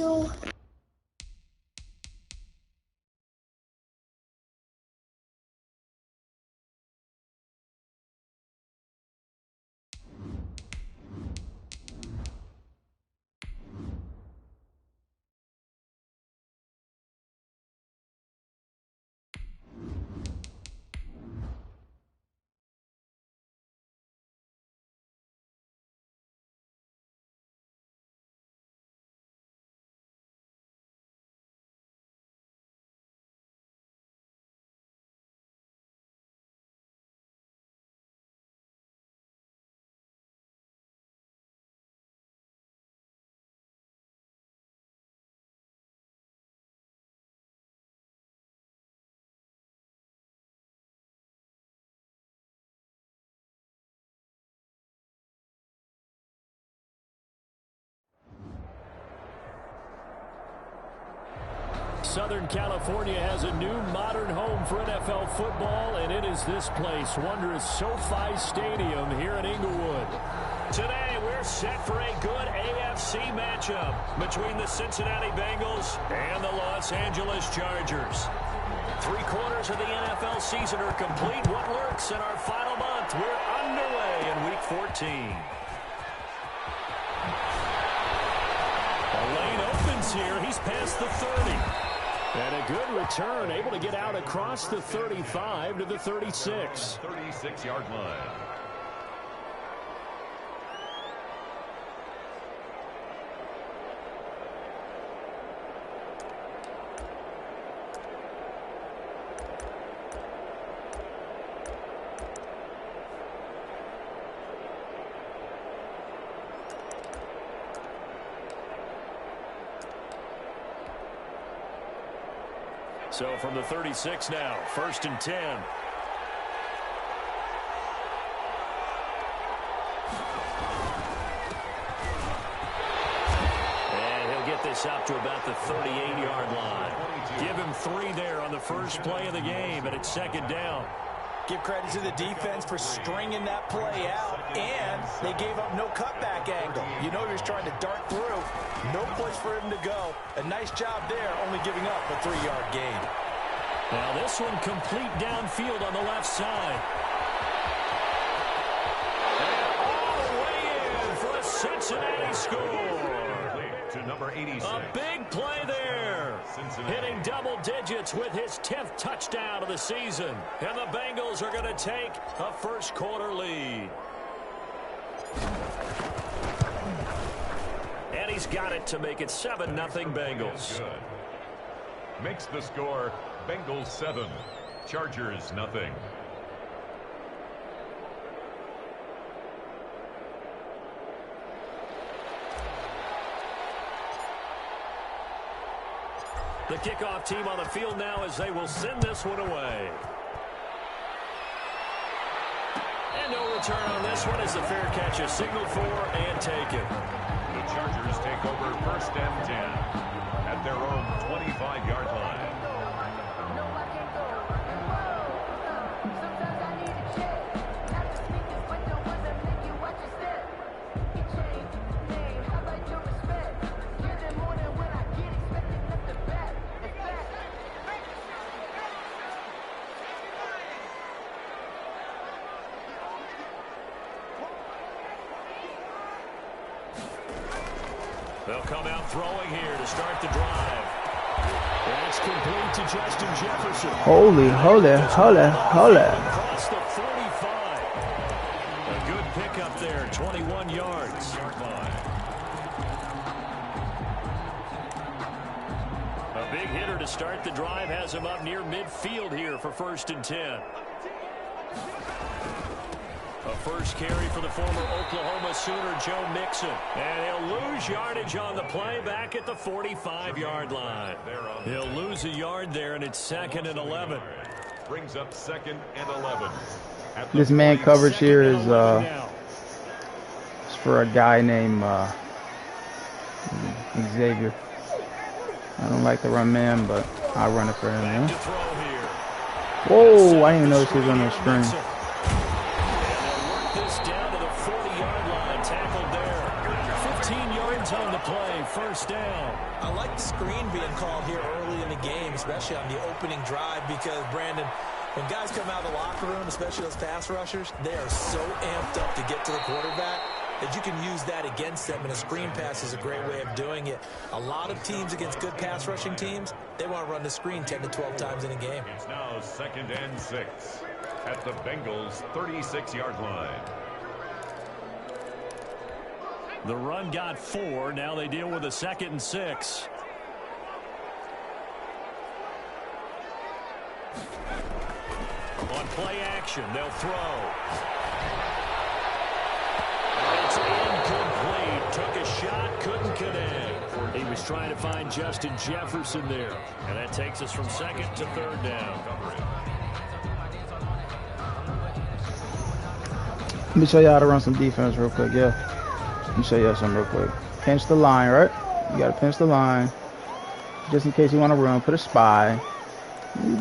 you. Southern California has a new modern home for NFL football, and it is this place, wondrous SoFi Stadium here in Inglewood. Today, we're set for a good AFC matchup between the Cincinnati Bengals and the Los Angeles Chargers. 3/4 of the NFL season are complete. What lurks in our final month? We're underway in Week 14. A lane opens here. He's past the 30. And a good return, able to get out across the 35 to the 36. 36-yard line. So from the 36 now, 1st and 10. And he'll get this out to about the 38-yard line. Give him 3 there on the first play of the game, and it's 2nd down. Give credit to the defense for stringing that play out, and they gave up no cutback angle. You know he was trying to dart through. No place for him to go. A nice job there, only giving up a 3-yard gain. Now this one complete downfield on the left side. And all the way in for a Cincinnati score. To number 86. A big play there. Hitting double digits with his 10th touchdown of the season. And the Bengals are going to take a first-quarter lead. And he's got it to make it 7-0 Bengals. Good. Makes the score Bengals 7, Chargers nothing. The kickoff team on the field now as they will send this one away. And no return on this one as the fair catch is signaled for and taken. The Chargers take over 1st and 10 at their own 25-yard line. They'll come out throwing here to start the drive. That's complete to Justin Jefferson. Holy. Across the 45. A good pickup there, 21 yards. A big hitter to start the drive has him up near midfield here for 1st and 10. A first carry for the former Oklahoma Sooner, Joe Mixon. And he'll lose yardage on the play back at the 45-yard line. He'll lose a yard there, and it's 2nd and 11. Brings up 2nd and 11. This man coverage here is for a guy named Xavier. I don't like to run man, but I'll run it for him. Yeah? Whoa, I didn't even notice he was on the screen. first down. I like the screen being called here early in the game, especially on the opening drive, because, Brandon, when guys come out of the locker room, especially those pass rushers, they are so amped up to get to the quarterback that you can use that against them, and a screen pass is a great way of doing it. A lot of teams against good pass rushing teams, they want to run the screen 10 to 12 times in a game. It's now 2nd and 6 at the Bengals' 36-yard line. The run got 4. Now they deal with a 2nd and 6. On play action, they'll throw. It's incomplete. Took a shot, couldn't connect. He was trying to find Justin Jefferson there. And that takes us from 2nd to 3rd down. Let me show you how to run some defense real quick, yeah. Let me show you something real quick. Pinch the line, right? You gotta pinch the line. Just in case you want to run, put a spy.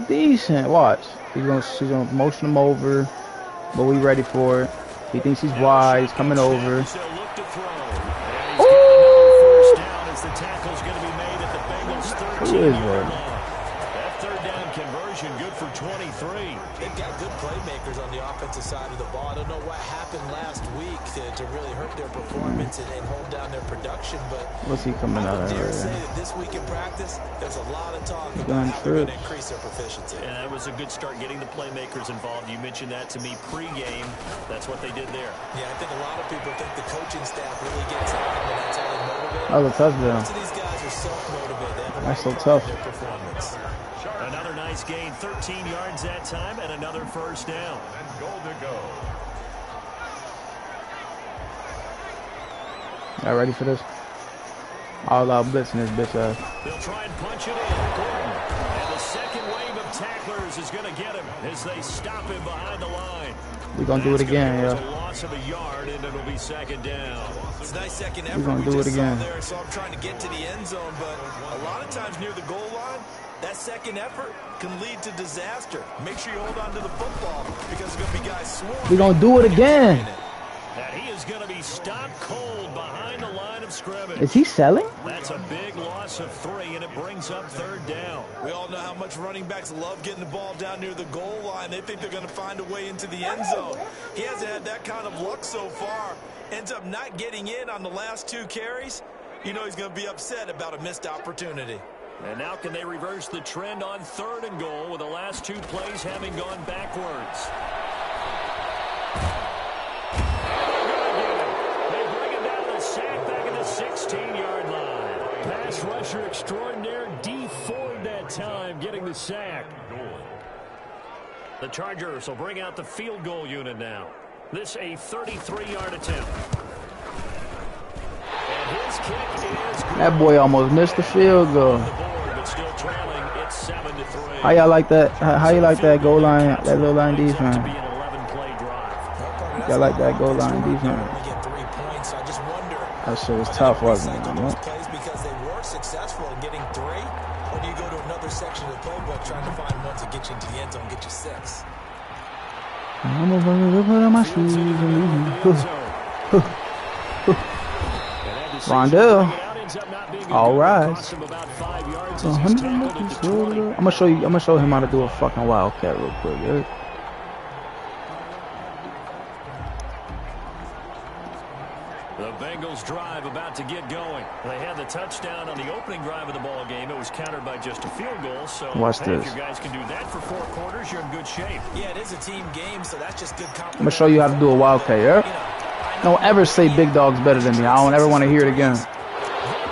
Decent. Watch. She's gonna motion him over, but we ready for it. He thinks he's wide. He's coming over. Who is that? That 3rd down conversion good for 23. They've got good playmakers on the offensive side of the ball. I don't know what happened last week to really hurt their performance and hold down their production, but what's he coming out of here? Say that this week in practice, there's a lot of talk about how they're going to increase their proficiency. Yeah, that was a good start getting the playmakers involved. You mentioned that to me pregame. That's what they did there. Yeah, I think a lot of people think the coaching staff really gets on them, and that's how they motivate. Oh, the touchdown. Most of these guys are self-motivated. That's so tough. Their performance. Another nice gain, 13 yards that time, and another first down. And goal to go. Y'all ready for this? All out blitz in this bitch ass. They'll try and punch it in, Gordon. And the second wave of tacklers is going to get him as they stop him behind the line. We're going to do it again, yeah. yeah. A loss of a yard, and it'll be 2nd down. It's a nice second effort. We're going to do it again. There, so I'm trying to get to the end zone, but a lot of times near the goal line, that second effort can lead to disaster. Make sure you hold on to the football because there's going to be guys swarming. We're going to do it again. And he is going to be stopped cold behind the line of scrimmage. Is he selling? That's a big loss of 3, and it brings up 3rd down. We all know how much running backs love getting the ball down near the goal line. They think they're going to find a way into the end zone. He hasn't had that kind of luck so far. Ends up not getting in on the last 2 carries. You know he's going to be upset about a missed opportunity. And now can they reverse the trend on 3rd and goal with the last 2 plays having gone backwards? They bring him down and sack back at the 16-yard line. Pass rusher extraordinaire, D Ford that time getting the sack. The Chargers will bring out the field goal unit now. This a 33-yard attempt. And his kick is good. That boy almost missed the field goal. Still trailing, it's 7-3. How y'all like that? How you like that goal line, that little line defense? Y'all like that goal line defense? That shit was tough, wasn't it? Because they were successful in getting 3, or do you go to another section of the playbook trying to find ones that get you into the end zone, get you 6? I'm gonna put on my shoes and Rondell. All rise. I'm gonna show him how to do a fucking wildcat real quick. Yeah? The Bengals drive about to get going. They had the touchdown on the opening drive of the ball game. It was countered by just a field goal. So watch this. If you guys can do that for 4 quarters, you're in good shape. Yeah, it is a team game, so that's just good complement. I'm gonna show you how to do a wildcat. Yeah? Don't ever say big dog's better than me. I don't ever want to hear it again.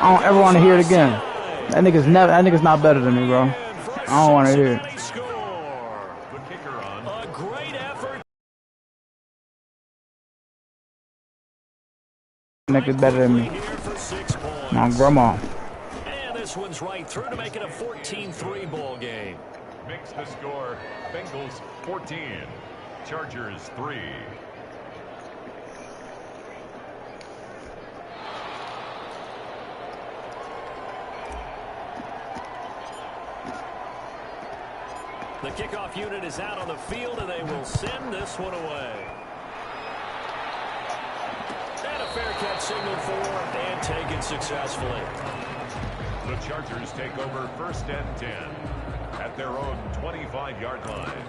I don't ever want to hear it again. That nigga's not better than me, bro. I don't want to hear it. A great effort. Nigga's better than me. My grandma. And this one's right through to make it a 14-3 ball game. Makes the score Bengals 14, Chargers 3. The kickoff unit is out on the field, and they will send this one away. And a fair catch signal for and taken successfully. The Chargers take over 1st and 10 at their own 25-yard line.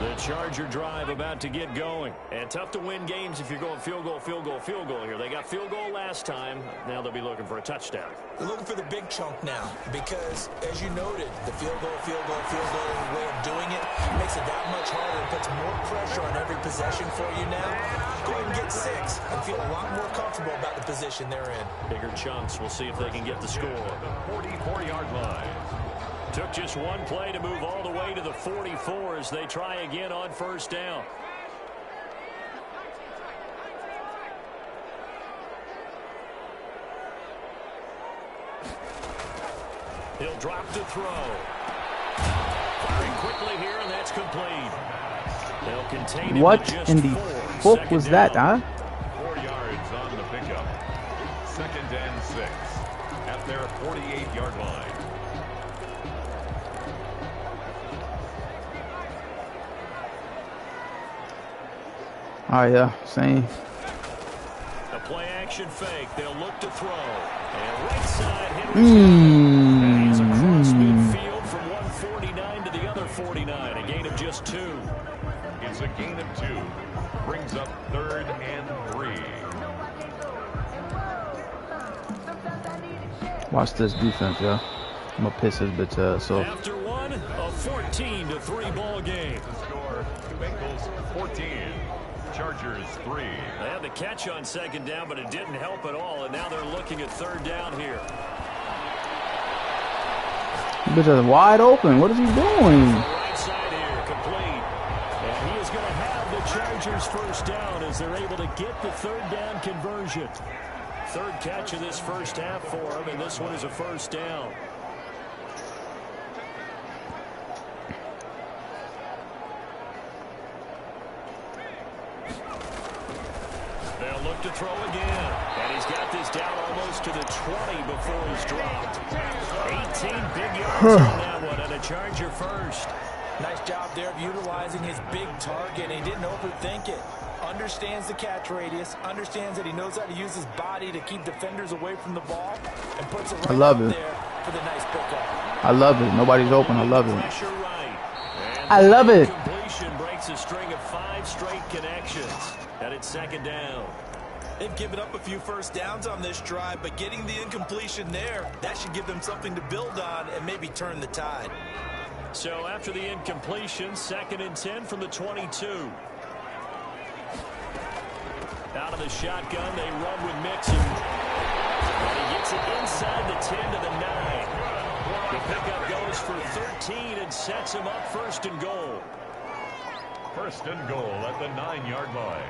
The Charger drive about to get going. And tough to win games if you're going field goal, field goal, field goal here. They got field goal last time. Now they'll be looking for a touchdown. They're looking for the big chunk now because, as you noted, the field goal way of doing it makes it that much harder and puts more pressure on every possession for you now. Go ahead and get 6 and feel a lot more comfortable about the position they're in. Bigger chunks. We'll see if they can get the score. 44-yard line. Took just one play to move all the way to the 44 as they try again on 1st down. He'll drop to throw. Firing quickly here, and that's complete. They'll contain him. What to just in the 4. fuck was that, huh? 4 yards on the pickup. 2nd and 6 at their 48-yard line. All right, yeah, same. The play action fake. They'll look to throw. And right side, Henry's and he's across midfield from 149 to the other 49. A gain of just 2. It's a gain of 2. Brings up 3rd and 3. Watch this defense, yeah. I'm gonna piss his bitch ass. So after one, a 14-3 ball game. The score: Bengals 14. Chargers 3. They had the catch on 2nd down, but it didn't help at all, and now they're looking at 3rd down here. this bitch is wide open. What is he doing? Right side here, complete. And he is going to have the Chargers 1st down as they're able to get the 3rd down conversion. 3rd catch of this 1st half for him, and this one is a 1st down. They'll look to throw again. And he's got this down almost to the 20 before he's dropped. 18 big yards on that one, and a Charger 1st. Nice job there of utilizing his big target. He didn't overthink it. Understands the catch radius. Understands that he knows how to use his body to keep defenders away from the ball. And puts it right I love out it. there for the nice pickup. I love it. Nobody's open. I love it. Pressure right. And I love it. Completion breaks a string of 5 straight connections. And it's 2nd down. They've given up a few 1st downs on this drive, but getting the incompletion there, that should give them something to build on and maybe turn the tide. So after the incompletion, 2nd and 10 from the 22. Out of the shotgun, they run with Mixon. And he gets it inside the 10 to the 9. The pickup goes for 13 and sets him up 1st and goal. 1st and goal at the 9-yard line.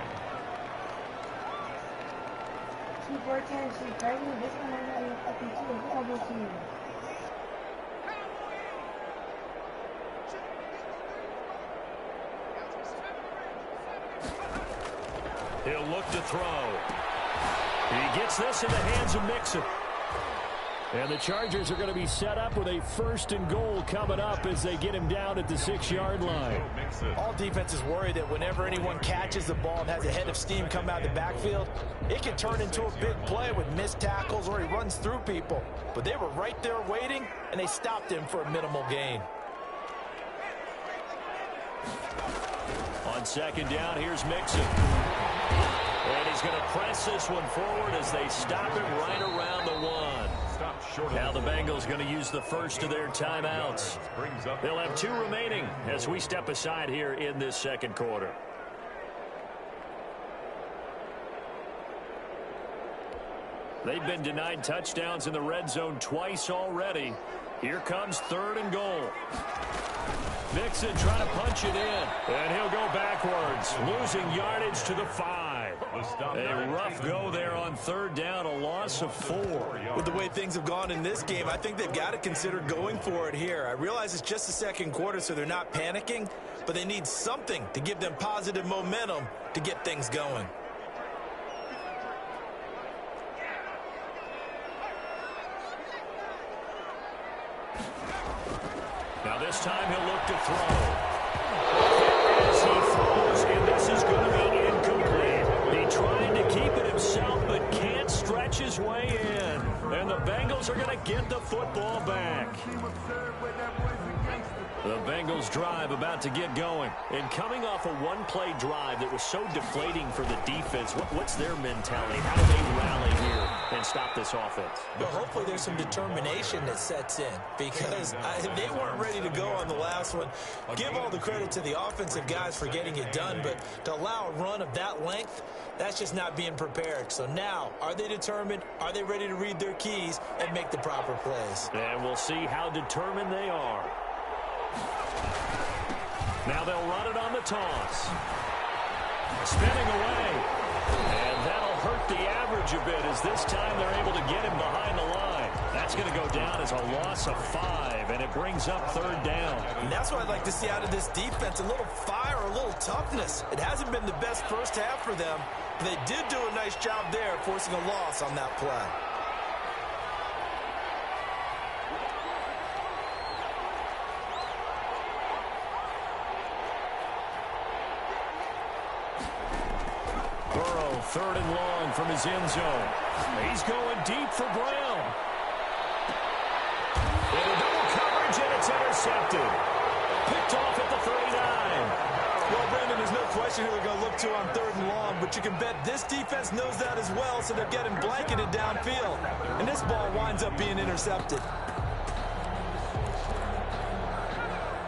He'll look to throw. He gets this in the hands of Mixon. And the Chargers are going to be set up with a 1st and goal coming up as they get him down at the 6-yard line. All defenses worry that whenever anyone catches the ball and has a head of steam come out of the backfield, it can turn into a big play with missed tackles or he runs through people. But they were right there waiting, and they stopped him for a minimal gain. On 2nd down, here's Mixon. And he's going to press this one forward as they stop him right around the 1. Now the Bengals going to use the 1st of their timeouts. They'll have 2 remaining as we step aside here in this 2nd quarter. They've been denied touchdowns in the red zone twice already. Here comes 3rd and goal. Mixon trying to punch it in, and he'll go backwards, losing yardage to the 5. A rough go there on 3rd down, a loss of 4. With the way things have gone in this game, I think they've got to consider going for it here. I realize it's just the 2nd quarter, so they're not panicking, but they need something to give them positive momentum to get things going. Now this time he'll look to throw. As he throws is going to be incomplete. He tried to keep it himself, but can't stretch his way in. And the Bengals are going to get the football back. The Bengals drive about to get going. And coming off a one-play drive that was so deflating for the defense, what's their mentality? How do they rally here and stop this offense? Well, hopefully there's some determination that sets in because they weren't ready to go on the last one. Give all the credit to the offensive guys for getting it done, but to allow a run of that length, that's just not being prepared. So now, are they determined? Are they ready to read their keys and make the proper plays? And we'll see how determined they are. Now they'll run it on the toss. Spinning away. And that'll hurt the average a bit as this time they're able to get him behind the line. That's going to go down as a loss of 5, and it brings up 3rd down. And that's what I'd like to see out of this defense, a little fire, a little toughness. It hasn't been the best first half for them, but they did do a nice job there forcing a loss on that play. Burrow, 3rd and long from his end zone. He's going deep for Brown. Into double coverage, and it's intercepted. Picked off at the 39. Well, Brandon, there's no question who they're going to look to on 3rd and long, but you can bet this defense knows that as well, so they're getting blanketed downfield. And this ball winds up being intercepted.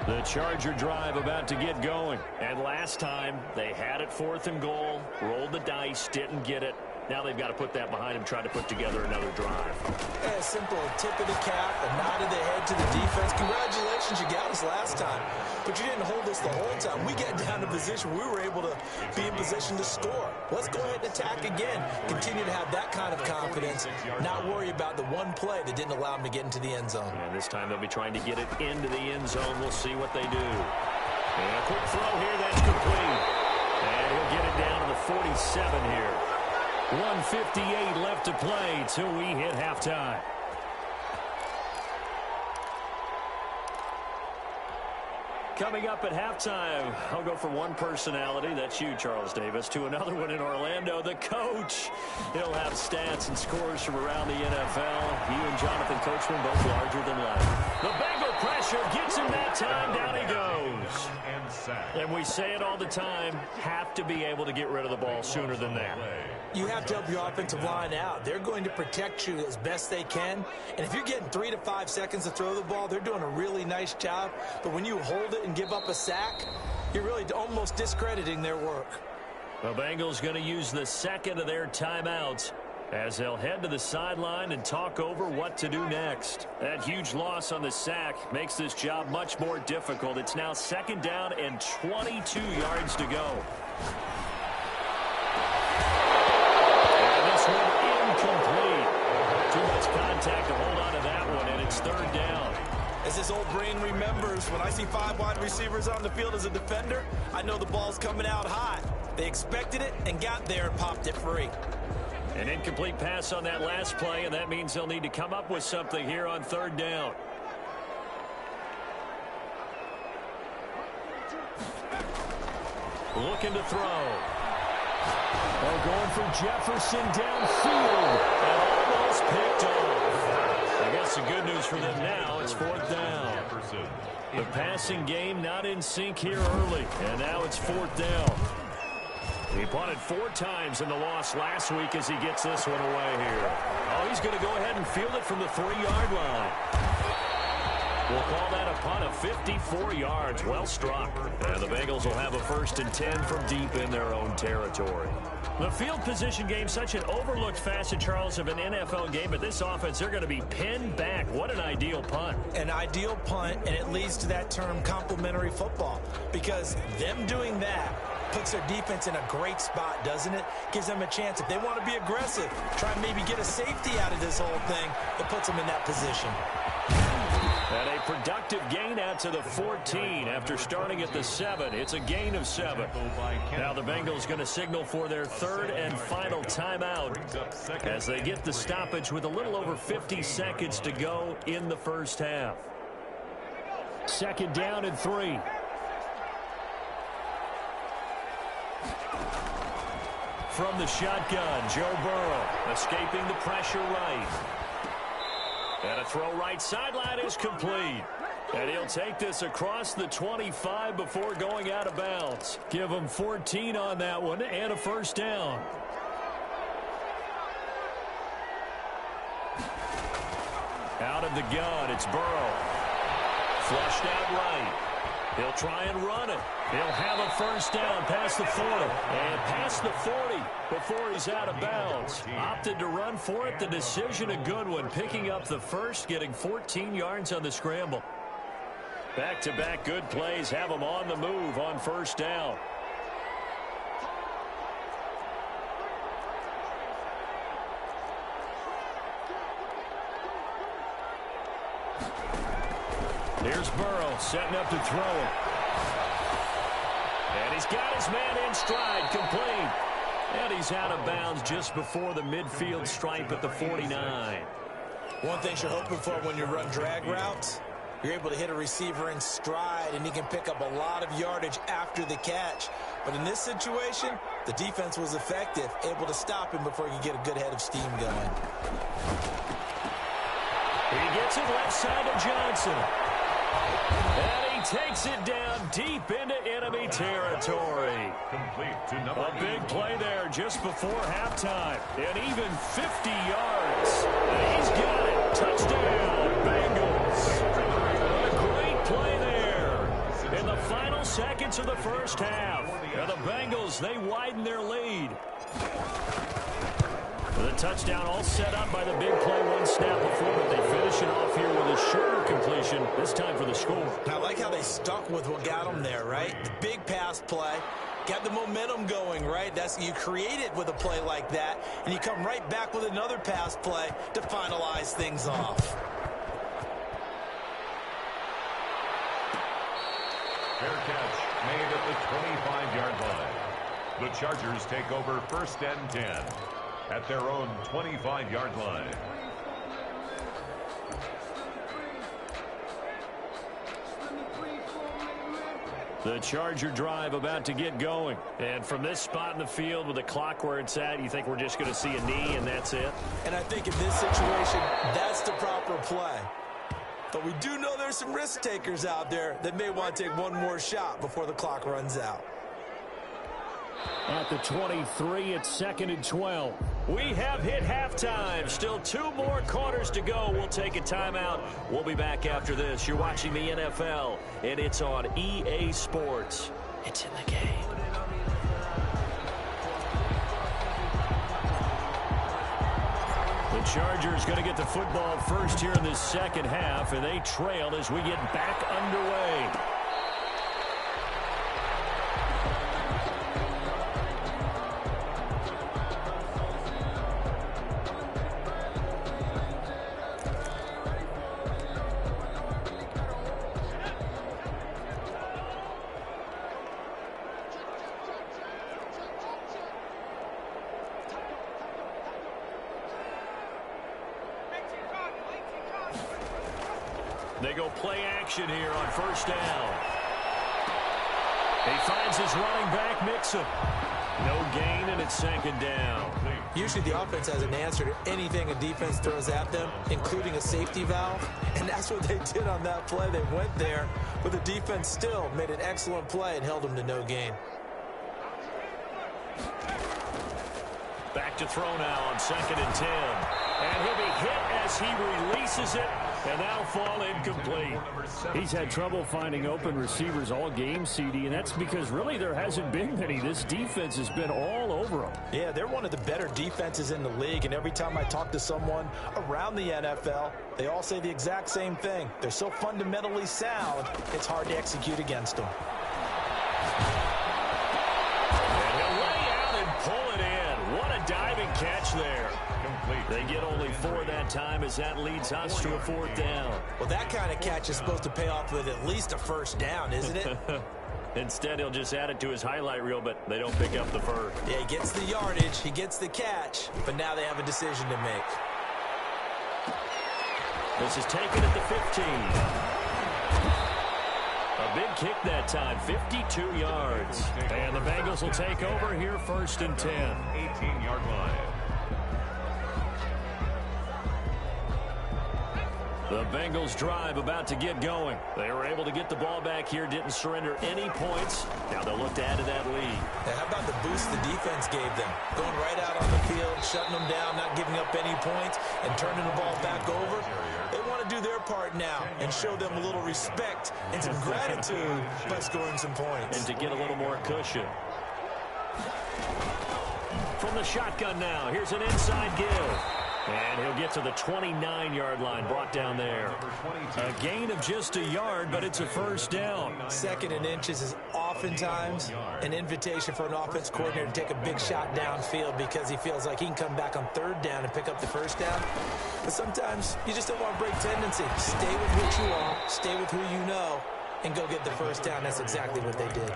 The Charger drive about to get going. And last time, they had it 4th and goal, rolled the dice, didn't get it. Now they've got to put that behind them, try to put together another drive. Yeah, a simple tip of the cap, a nod of the head to the defense. Congratulations, you got us last time. But you didn't hold us the whole time. We got down to position. We were able to be in position to score. Let's go ahead and attack again. Continue to have that kind of confidence. Not worry about the one play that didn't allow them to get into the end zone. And this time they'll be trying to get it into the end zone. We'll see what they do. And a quick throw here. That's complete. And he'll get it down to the 47 here. 1:58 left to play till we hit halftime. Coming up at halftime, I'll go from one personality, that's you, Charles Davis, to another one in Orlando, the coach. He'll have stats and scores from around the NFL. He and Jonathan Coachman both larger than life. The Bengal pressure gets him that time. Down he goes. And we say it all the time, have to be able to get rid of the ball sooner than that. You have to help your offensive line out. They're going to protect you as best they can. And if you're getting 3 to 5 seconds to throw the ball, they're doing a really nice job. But when you hold it and give up a sack, you're really almost discrediting their work. The Bengals going to use the second of their timeouts as they'll head to the sideline and talk over what to do next. That huge loss on the sack makes this job much more difficult. It's now 2nd down and 22 yards to go. Incomplete. Too much contact to hold on to that one, and it's 3rd down. As this old brain remembers, when I see 5 wide receivers on the field as a defender, I know the ball's coming out high. They expected it and got there and popped it free. An incomplete pass on that last play, and that means they'll need to come up with something here on 3rd down. Looking to throw. Oh, going for Jefferson downfield. And almost picked off. I guess the good news for them now, it's 4th down. The passing game not in sync here early. And now it's 4th down. He punted 4 times in the loss last week as he gets this one away here. Oh, he's going to go ahead and field it from the 3-yard line. We'll call that a punt of 54 yards. Well struck. And the Bengals will have a 1st and 10 from deep in their own territory. The field position game, such an overlooked facet, Charles, of an NFL game. But this offense, they're going to be pinned back. What an ideal punt. An ideal punt, and it leads to that term complementary football. Because them doing that puts their defense in a great spot, doesn't it? Gives them a chance. If they want to be aggressive, try and maybe get a safety out of this whole thing, it puts them in that position. And a productive gain out to the 14 after starting at the 7. It's a gain of 7. Now the Bengals going to signal for their 3rd and final timeout as they get the stoppage with a little over 50 seconds to go in the first half. 2nd down and 3. from the shotgun. Joe Burrow escaping the pressure right. And a throw right sideline is complete. And he'll take this across the 25 before going out of bounds. Give him 14 on that one and a first down. Out of the gun, it's Burrow. Flushed out right. He'll try and run it. He'll have a first down past the 40. And past the 40 before he's out of bounds. Opted to run for it. The decision a good one. Picking up the first, getting 14 yards on the scramble. Back-to-back good plays have him on the move on first down. Here's Burrow setting up to throw it. And he's got his man in stride, complete. And he's out of bounds just before the midfield stripe at the 49. One thing you're hoping for when you run drag routes, you're able to hit a receiver in stride, and he can pick up a lot of yardage after the catch. But in this situation, the defense was effective, able to stop him before he could get a good head of steam going. He gets it left side to Johnson. And he takes it down deep into enemy territory. Complete to number A big play there just before halftime. And even 50 yards. And he's got it. Touchdown, Bengals. A great play there in the final seconds of the first half. And the Bengals, they widen their lead. The touchdown all set up by the big play one snap before, but they finish it off here with a shorter completion, this time for the score. I like how they stuck with what got them there, right? The big pass play, got the momentum going, right? You create it with a play like that, and you come right back with another pass play to finalize things off. fair catch made at the 25-yard line. The Chargers take over first and 10 at their own 25-yard line. The Charger drive about to get going. And from this spot in the field with the clock where it's at, you think we're just going to see a knee and that's it? And I think in this situation, that's the proper play. But we do know there's some risk takers out there that may want to take one more shot before the clock runs out. At the 23, it's 2nd and 12. We have hit halftime. Still 2 more quarters to go. We'll take a timeout. We'll be back after this. You're watching the NFL, and it's on EA Sports. It's in the game. The Chargers going to get the football first here in this second half, and they trail as we get back underway. They go play action here on first down. He finds his running back, Mixon. No gain, and it's 2nd down. Usually the offense has an answer to anything a defense throws at them, including a safety valve. And that's what they did on that play. They went there, but the defense still made an excellent play and held them to no gain. Back to throw now on 2nd and 10. And he'll be hit as he releases it. And that'll fall incomplete. He's had trouble finding open receivers all game, CD, and that's because really there hasn't been many. This defense has been all over them. Yeah, they're one of the better defenses in the league, and every time I talk to someone around the NFL, they all say the exact same thing. They're so fundamentally sound, it's hard to execute against them. And he'll lay out and pull it in. What a diving catch there. They get only 4 that time as that leads us to a 4th down. Well, that kind of catch is supposed to pay off with at least a first down, isn't it? Instead, he'll just add it to his highlight reel, but they don't pick up the first. Yeah, he gets the yardage, he gets the catch, but now they have a decision to make. This is taken at the 15. A big kick that time, 52 yards. And the Bengals will take over here 1st and 10. 18-yard line. The Bengals drive about to get going. They were able to get the ball back here, didn't surrender any points. Now they'll look to add to that lead. Now, how about the boost the defense gave them? Going right out on the field, shutting them down, not giving up any points, and turning the ball back over. They want to do their part now and show them a little respect and some gratitude by scoring some points. And to get a little more cushion. From the shotgun now, here's an inside give. And he'll get to the 29-yard line, brought down there. A gain of just a yard, but it's a 1st down. 2nd and inches is oftentimes an invitation for an offense coordinator to take a big shot downfield because he feels like he can come back on 3rd down and pick up the 1st down. But sometimes you just don't want to break tendency. Stay with what you are, stay with who you know, and go get the 1st down. That's exactly what they did.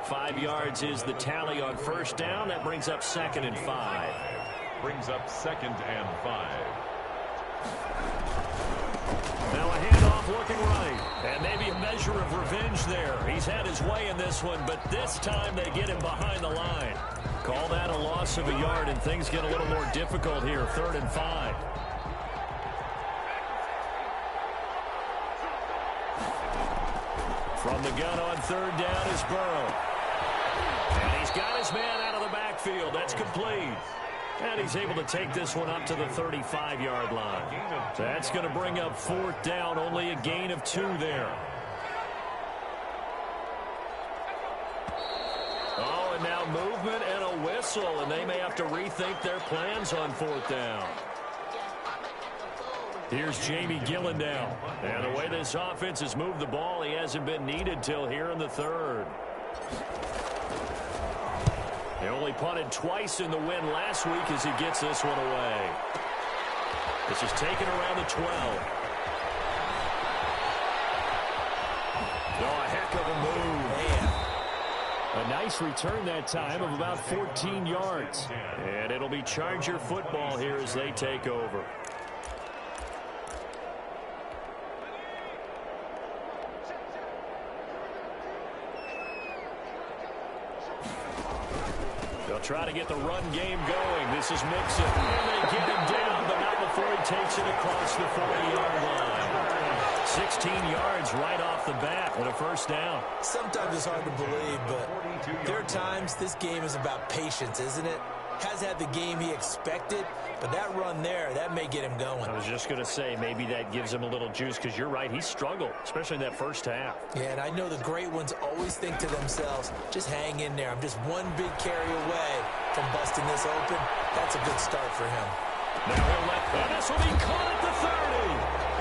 5 yards is the tally on 1st down. That brings up 2nd and 5. Brings up 2nd and 5. Now a handoff looking right. And maybe a measure of revenge there. He's had his way in this one, but this time they get him behind the line. Call that a loss of a yard, and things get a little more difficult here. 3rd and 5. From the gun on 3rd down is Burrow. And he's got his man out of the backfield. That's complete. And he's able to take this one up to the 35-yard line. That's going to bring up 4th down, only a gain of 2 there. Oh, and now movement and a whistle, and they may have to rethink their plans on 4th down. Here's Jamie Gillen now. And the way this offense has moved the ball, he hasn't been needed till here in the 3rd. They only punted twice in the win last week as he gets this one away. This is taken around the 12. Oh, a heck of a move. A nice return that time of about 14 yards. And it'll be Charger football here as they take over. They'll try to get the run game going. This is Mixon. And they get him down, but not before he takes it across the 40-yard line. 16 yards right off the bat with a 1st down. Sometimes it's hard to believe, but there are times this game is about patience, isn't it? Has had the game he expected, but that run there, that may get him going. I was just going to say, maybe that gives him a little juice, because you're right, he struggled, especially in that 1st half. Yeah, and I know the great ones always think to themselves, just hang in there. I'm just one big carry away from busting this open. That's a good start for him. Now he'll let that. This will be caught at the 30.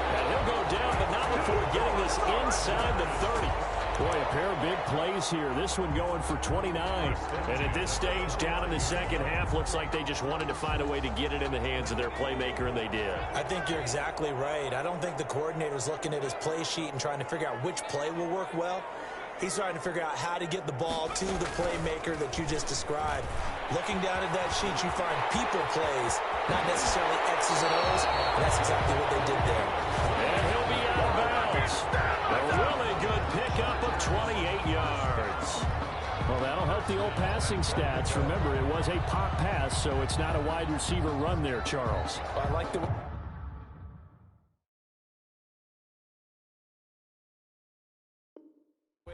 And he'll go down, but not before getting this inside the 30. Boy, a pair of big plays here. This one going for 29. And at this stage, down in the 2nd half, looks like they just wanted to find a way to get it in the hands of their playmaker, and they did. I think you're exactly right. I don't think the coordinator's looking at his play sheet and trying to figure out which play will work well. He's trying to figure out how to get the ball to the playmaker that you just described. Looking down at that sheet, you find people plays, not necessarily X's and O's, and that's exactly what they did there. And he'll be out of bounds. A really good pickup of 28 yards. Well, that'll help the old passing stats. Remember, it was a pop pass, so it's not a wide receiver run there, Charles. I like the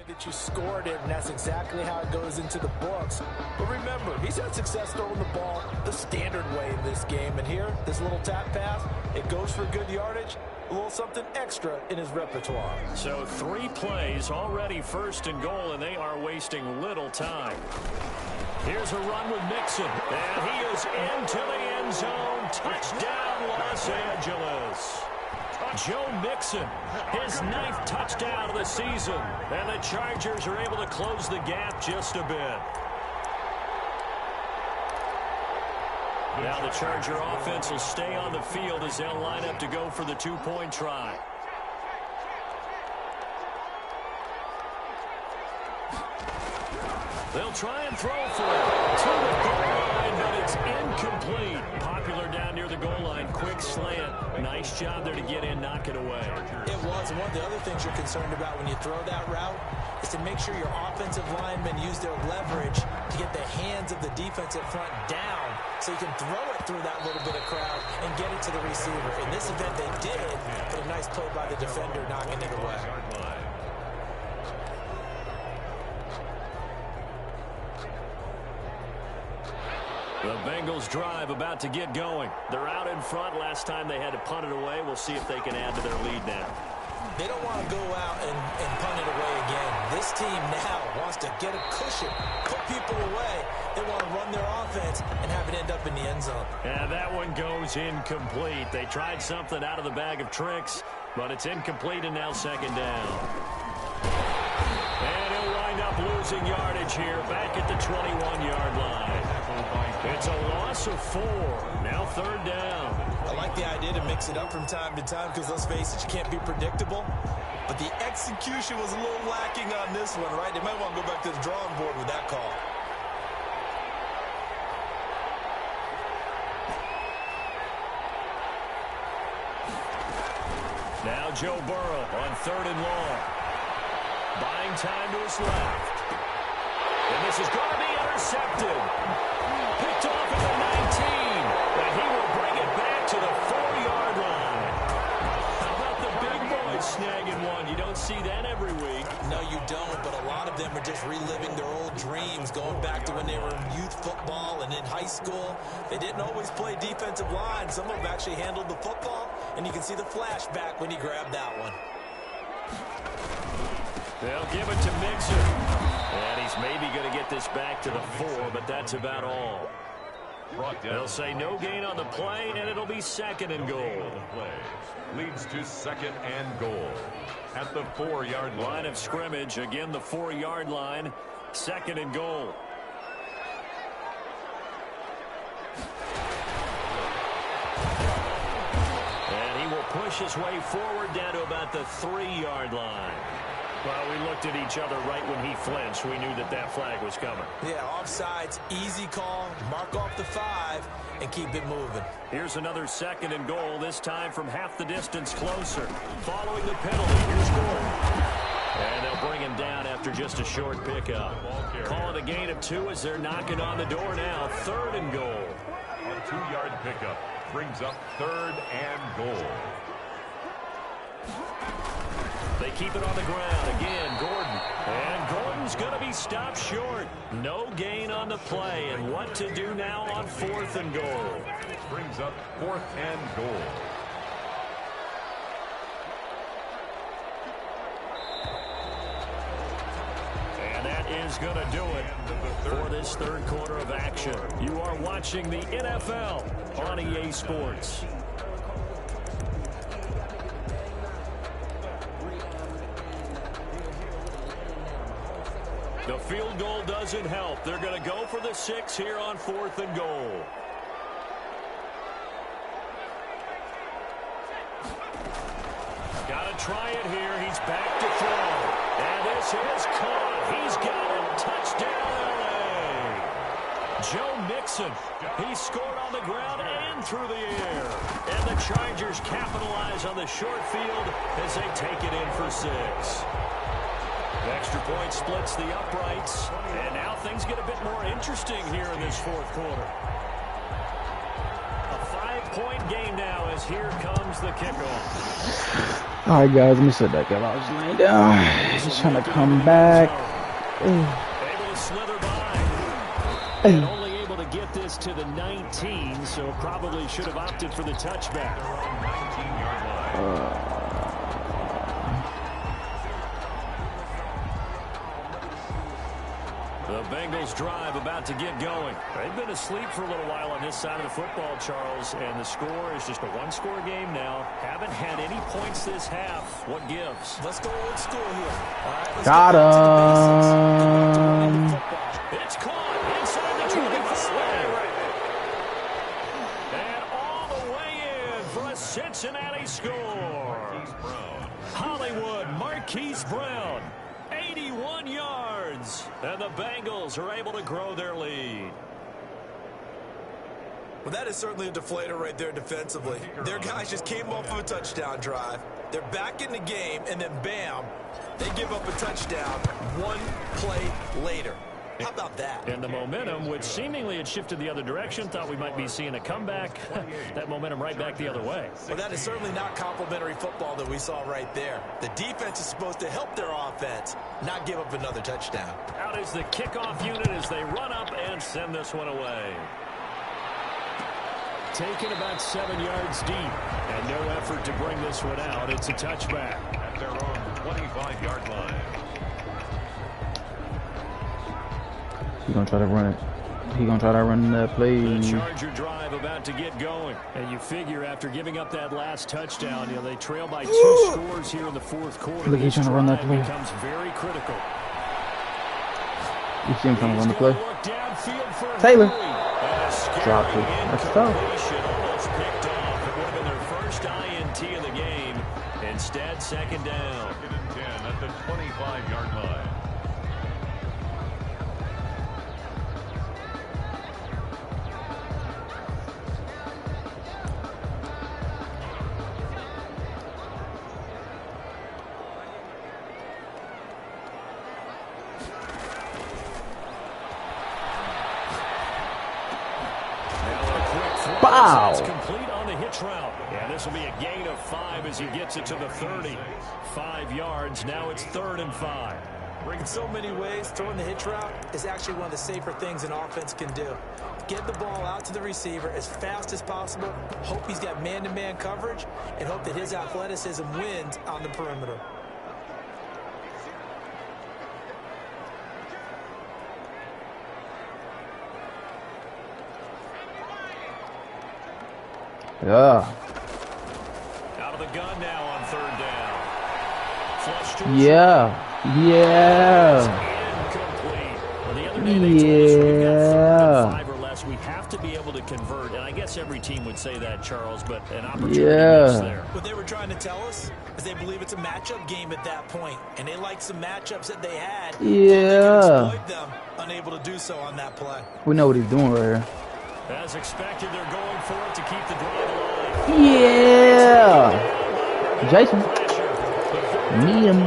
that you scored it, and that's exactly how it goes into the books. But remember, he's had success throwing the ball the standard way in this game. And here, this little tap pass, it goes for good yardage, a little something extra in his repertoire. So 3 plays already 1st and goal, and they are wasting little time. Here's a run with Mixon, and he is into the end zone. Touchdown, Los Angeles. Joe Mixon, his 9th touchdown of the season, and the Chargers are able to close the gap just a bit. Now the Charger offense will stay on the field as they'll line up to go for the 2-point try. They'll try and throw for it to the goal line, but it's incomplete. Popular down near the goal line. Quick slant. Nice job there to get in, knock it away. It was. And one of the other things you're concerned about when you throw that route is to make sure your offensive linemen use their leverage to get the hands of the defensive front down so you can throw it through that little bit of crowd and get it to the receiver. In this event, they did, but a nice play by the defender knocking it away. The Bengals drive about to get going. They're out in front. Last time they had to punt it away. We'll see if they can add to their lead now. They don't want to go out and punt it away again. This team now wants to get a cushion, put people away. They want to run their offense and have it end up in the end zone. Yeah, that one goes incomplete. They tried something out of the bag of tricks, but it's incomplete and now second down. And he'll wind up losing yardage here back at the 21-yard line. It's a loss of 4. Now third down. I like the idea to mix it up from time to time because, let's face it, you can't be predictable. But the execution was a little lacking on this one, right? They might want to go back to the drawing board with that call. Now Joe Burrow on third and long. Buying time to his left. And this is going to be intercepted. Picked off at the 19. But he will bring it back to the 4-yard line. How about the big boys snagging one? You don't see that every week. No, you don't, but a lot of them are just reliving their old dreams, going back to when they were in youth football and in high school. They didn't always play defensive line. Some of them actually handled the football, and you can see the flashback when he grabbed that one. They'll give it to Mixon. And he's maybe going to get this back to the 4, but that's about all. They'll say no gain on the play, and it'll be second and goal. Leads to second and goal at the 4-yard line of scrimmage. Again, the 4-yard line. Second and goal. And he will push his way forward down to about the 3-yard line. Well, we looked at each other right when he flinched. We knew that that flag was coming. Yeah, offsides, easy call, mark off the 5, and keep it moving. Here's another second and goal, this time from half the distance closer. Following the penalty, here's Gordon. And they'll bring him down after just a short pickup. Call it a gain of 2 as they're knocking on the door now. Third and goal. A 2-yard pickup brings up third and goal. They keep it on the ground. Again, Gordon. And Gordon's going to be stopped short. No gain on the play. And what to do now on 4th and goal. Brings up 4th and goal. And that is going to do it for this third quarter of action. You are watching the NFL on EA Sports. The field goal doesn't help. They're going to go for the 6 here on 4th and goal. Got to try it here. He's back to throw. And this is caught. He's got it. Touchdown, LA. Joe Mixon. He scored on the ground and through the air. And the Chargers capitalize on the short field as they take it in for 6. The extra point splits the uprights, and now things get a bit more interesting here in this 4th quarter. A 5-point game now as here comes the kickoff. All right, guys, let me sit back up. I was laying down, just trying to come back. Able to slither by, and only able to get this to the 19, so probably should have opted for the touchback. 19-yard line. The Bengals drive about to get going. They've been asleep for a little while on this side of the football, Charles, and the score is just a 1-score game now. Haven't had any points this half. What gives? Let's go old school here. All right, let's got him. It's caught inside the 25. And all the way in for a Cincinnati score. Hollywood Marquise Brown. 81 yards. And the Bengals are able to grow their lead. Well, that is certainly a deflator right there defensively. Their guys just came off of a touchdown drive. They're back in the game, and then bam, they give up a touchdown one play later. How about that? And the momentum, which seemingly had shifted the other direction, thought we might be seeing a comeback. That momentum right back the other way. Well, that is certainly not complimentary football that we saw right there. The defense is supposed to help their offense, not give up another touchdown. Out is the kickoff unit as they run up and send this one away. Taken about 7 yards deep, and no effort to bring this one out. It's a touchback. At their own 25-yard line. He's going to try to run it. He's going to try to run that play. The Charger drive about to get going. And you figure after giving up that last touchdown, you know, they trail by 2 scores here in the fourth quarter. Look, he's trying to run that play. Becomes very critical. You see him trying to run the play. Taylor. Dropped it. That's tough. Almost picked off. It would have been their first INT of the game. Instead, second down. 2nd and 10 at the 25-yard line. Wow. It's complete on the hitch route. Yeah, this will be a gain of 5 as he gets it to the 30. 5 yards. Now it's 3rd and 5. In so many ways, throwing the hitch route is actually one of the safer things an offense can do. Get the ball out to the receiver as fast as possible, hope he's got man-to-man coverage, and hope that his athleticism wins on the perimeter. Yeah. Out of the gun now on 3rd down. Flush to Yeah. Yeah. incomplete. Well, the other day they told us when we've got 3rd and 5 or less, we have to be able to convert. And I guess every team would say that, Charles, but an opportunity is there. What they were trying to tell us is they believe it's a matchup game at that point, and they like some matchups that they had. Yeah. Exploit them, unable to do so on that play. We know what he's doing right here. As expected, they're going for it to keep the drive alive. Yeah. Jason. Me and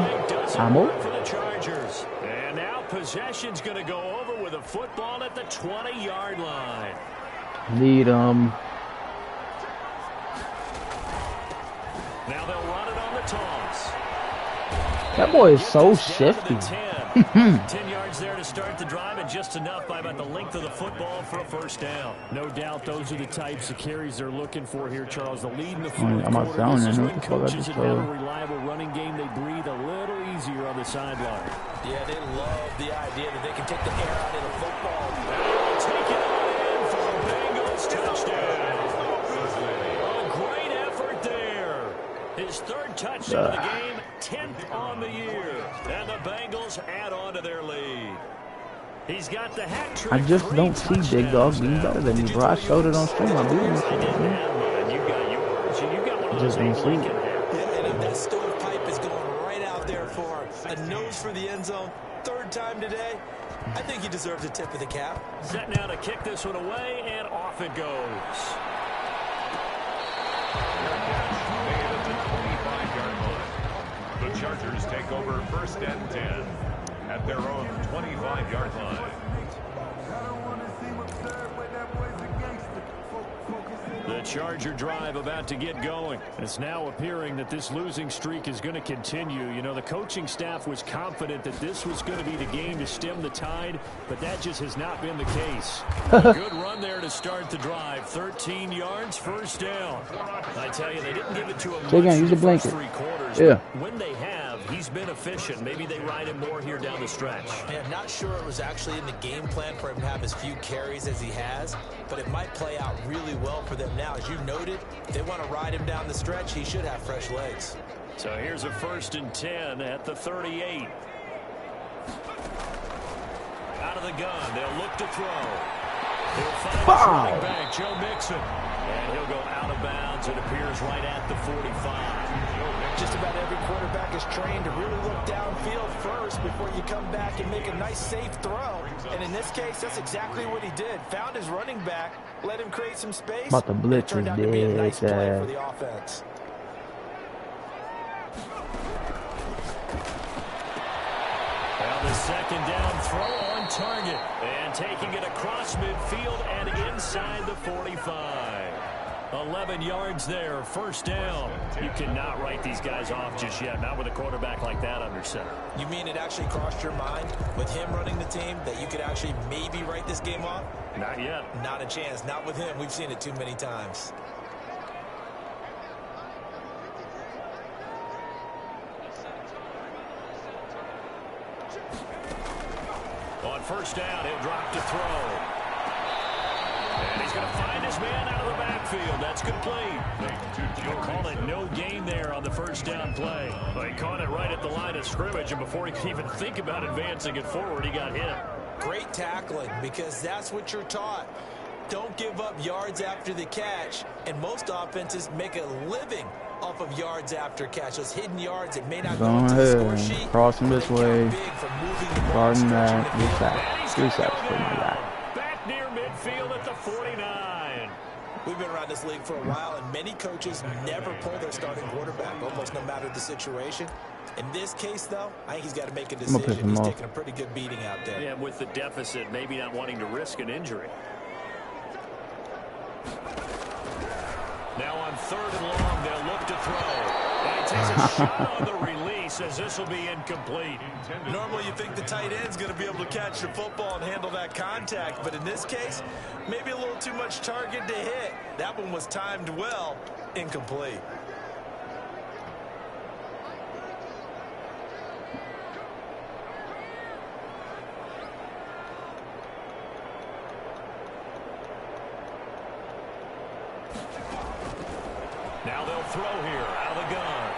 I'm over for the Chargers. And now possession's going to go over with a football at the 20-yard line. Need him. Now they'll run it on the toss. That boy is so shifty. 10 yards there to start the drive, and just enough by about the length of the football for a first down. No doubt those are the types of carries they're looking for here, Charles. The lead in the fourth quarter. This is when coaches have a reliable running game. They breathe a little easier on the sideline. Yeah, they love the idea that they can take the air out of the football. Take it in for a Bengals touchdown. A great effort there. His 3rd touchdown of the game, 10th on the year. And the Bengals add on to their lead. He's got the hat trick. I just don't see Big Dog being better than me, bro. I showed it on stream. I'm beating this shit, man. You got yours, and you got one of Just those don't see it. And if that stovepipe is going right out there for a nose for the end zone, 3rd time today, I think he deserves a tip of the cap. Set now to kick this one away, and off it goes. The Chargers take over 1st and 10 at their own 25-yard line. The Charger drive about to get going. It's now appearing that this losing streak is going to continue. You know, the coaching staff was confident that this was going to be the game to stem the tide, but that just has not been the case. A good run there to start the drive. 13 yards, 1st down. I tell you, they didn't give it to him much Use the blanket. 3 quarters. Yeah. When they have, he's been efficient. Maybe they ride him more here down the stretch. Yeah, I'm not sure it was actually in the game plan for him to have as few carries as he has, but it might play out really well for them now. As you noted, if they want to ride him down the stretch, he should have fresh legs. So here's a 1st and 10 at the 38. Out of the gun, they'll look to throw. They'll find his running back, Joe Mixon. And he'll go out of bounds. It appears right at the 45. Just about every quarterback is trained to really look downfield first before you come back and make a nice, safe throw. And in this case, that's exactly what he did. Found his running back, let him create some space. About to blitz his turned out to be a nice play dead. for the offense. Well, the second down throw on target. And taking it across midfield and inside the 45. 11 yards there, first down. You cannot write these guys off just yet, not with a quarterback like that under center. You mean it actually crossed your mind with him running the team that you could actually maybe write this game off? Not yet. Not a chance. Not with him. We've seen it too many times. On first down, he'll drop to throw. And he's going to find his man out of the backfield. That's complete. They'll call it no gain there on the first down play. Well, he caught it right at the line of scrimmage, and before he could even think about advancing it forward, he got hit. Great tackling, because that's what you're taught. Don't give up yards after the catch, and most offenses make a living off of yards after catch. Those hidden yards that may not go into the score sheet. Cross him this way. Guarding that. 3 sacks for that. Back near midfield at the 49. We've been around this league for a while, and many coaches never pull their starting quarterback, almost no matter the situation. In this case, though, I think he's got to make a decision. He's taking a pretty good beating out there. Yeah, with the deficit, maybe not wanting to risk an injury. Now on 3rd and long, they'll look to throw. And he takes a shot on the release as this will be incomplete. Normally you think the tight end's going to be able to catch the football and handle that contact, but in this case, maybe a little too much target to hit. That one was timed well, incomplete. Now they'll throw here out of the gun.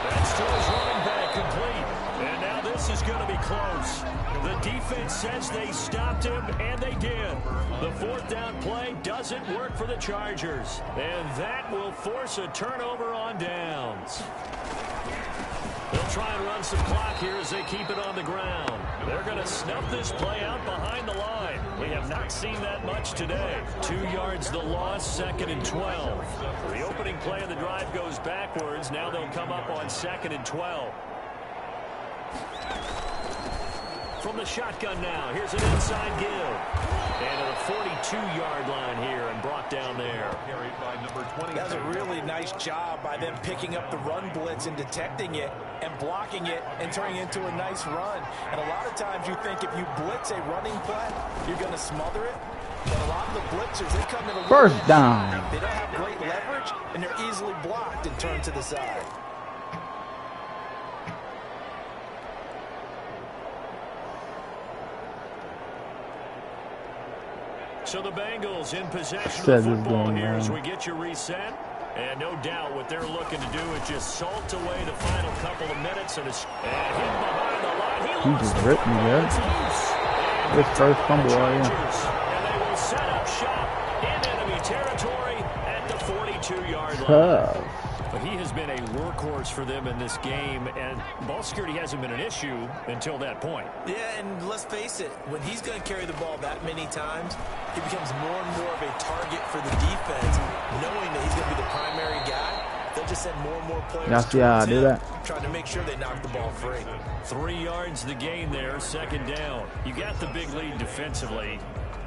That's to his running back, complete. And now this is going to be close. The defense says they stopped him, and they did. The 4th down play doesn't work for the Chargers. And that will force a turnover on downs. They'll try and run some clock here as they keep it on the ground. They're going to snuff this play out behind the line. We have not seen that much today. 2 yards the loss, 2nd and 12. The opening play of the drive goes backwards. Now they'll come up on 2nd and 12. From the shotgun now, here's an inside give. And at the 42-yard line here and brought down there. That's a really nice job by them picking up the run blitz and detecting it and blocking it and turning it into a nice run. And a lot of times you think if you blitz a running play, you're going to smother it. But a lot of the blitzers, they come in a first down. They don't have great leverage, and they're easily blocked and turned to the side. So the Bengals in possession of the football here as we get you reset. And no doubt what they're looking to do is just salt away the final couple of minutes. And hit behind the line. He just ripped me there. His first fumble, And they will set up shop in enemy territory at the 42-yard line. But he has been a workhorse for them in this game, and ball security hasn't been an issue until that point. Yeah, and let's face it, when he's going to carry the ball that many times, he becomes more and more of a target for the defense, knowing that he's going to be the primary guy. They'll just send more and more players towards him, trying to make sure they knock the ball free. 3 yards the gain there, 2nd down. You got the big lead defensively,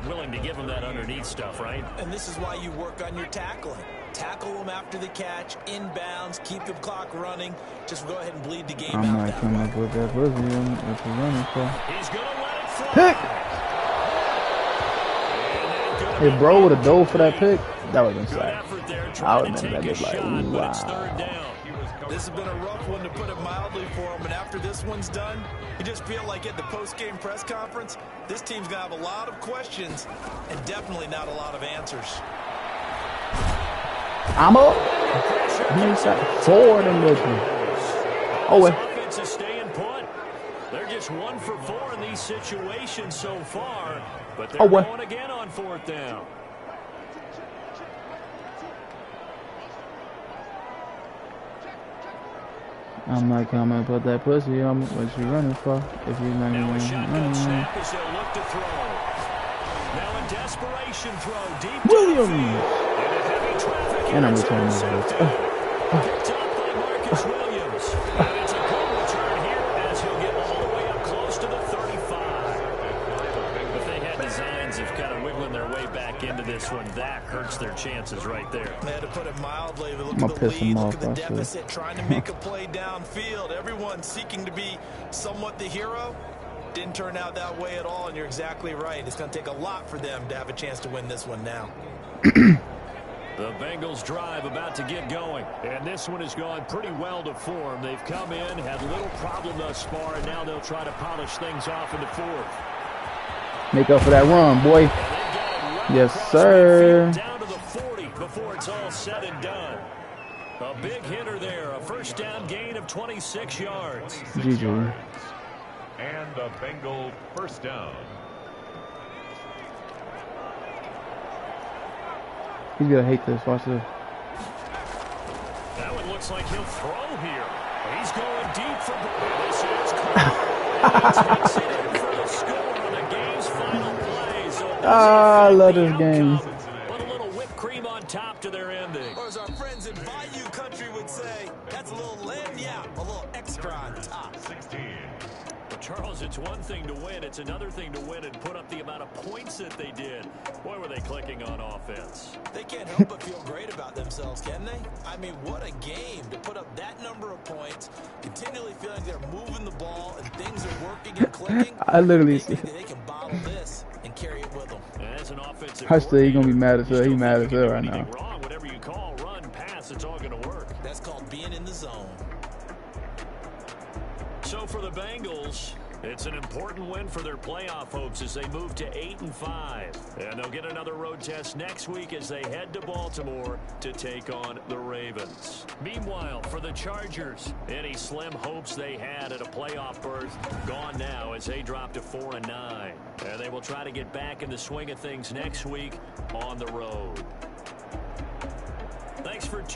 willing to give him that underneath stuff, right? And this is why you work on your tackling. Tackle them after the catch, inbounds, keep the clock running. Just go ahead and bleed the game out that way. He's going to let it fly. Pick! If bro would have dove for that pick, that would have been sacked. I would have been like, wow. This has been a rough one, to put it mildly, for him. And after this one's done, you just feel like at the post-game press conference, this team's going to have a lot of questions and definitely not a lot of answers. I'm up. He's at 4 in this one. Oh, wait. Offense is staying put. They're just 1 for 4 in these situations so far, but they're going again on 4th down. I'm like, how am I put that pussy on me? What you running for? If you not Now a even shotgun snap as they'll look to throw. Now a desperation throw deep Williams. downfield. And a heavy traffic And I'm it's returning intercepted. Picked up by Marcus Williams. And it's a good return here as he'll get all the way up close to the 35. If they had designs of kind of wiggling their way back into this one, that hurts their chances right there. They had to put it mildly. Look I'm at gonna the piss him lead, off, look at the actually. deficit, trying to make a play downfield. Everyone seeking to be somewhat the hero. Didn't turn out that way at all, and you're exactly right. It's going to take a lot for them to have a chance to win this one now. The Bengals drive about to get going, and this one has gone pretty well to form. They've come in, had little problem thus far, and now they'll try to polish things off in the fourth. Make up for that run, boy. And they've got it right Yes, across sir. midfield, down to the 40 before it's all said and done. A big hitter there, a first down gain of 26 yards. GG. And a Bengal first down. He's gonna hate this. Watch this. That one looks like he'll throw here. He's going deep for this is He takes it in for the score on the game's final play. So I love this game. Put a little whipped cream on top to their ending. Or as our friends in Bayou Country would say, that's a little lagniappe, a little extra on top. 16. But Charles, it's one thing to win. It's another thing to win and put up the amount of points that they did. Boy, were they clicking on offense. They can't help but feel great about themselves, can they? I mean, what a game to put up that number of points, continually feeling they're moving the ball and things are working and clicking. I literally see. Maybe they can bottle this and carry it with them. As an offensive I still, he gonna be coordinator, mad as you hell. He still mad think as you hell can right do now. anything wrong. Whatever you call, run, pass, it's all going to work. That's called being in the zone. So for the Bengals, it's an important win for their playoff hopes as they move to 8-5. And they'll get another road test next week as they head to Baltimore to take on the Ravens. Meanwhile, for the Chargers, any slim hopes they had at a playoff berth gone now as they drop to 4-9. And they will try to get back in the swing of things next week on the road. Thanks for tuning in.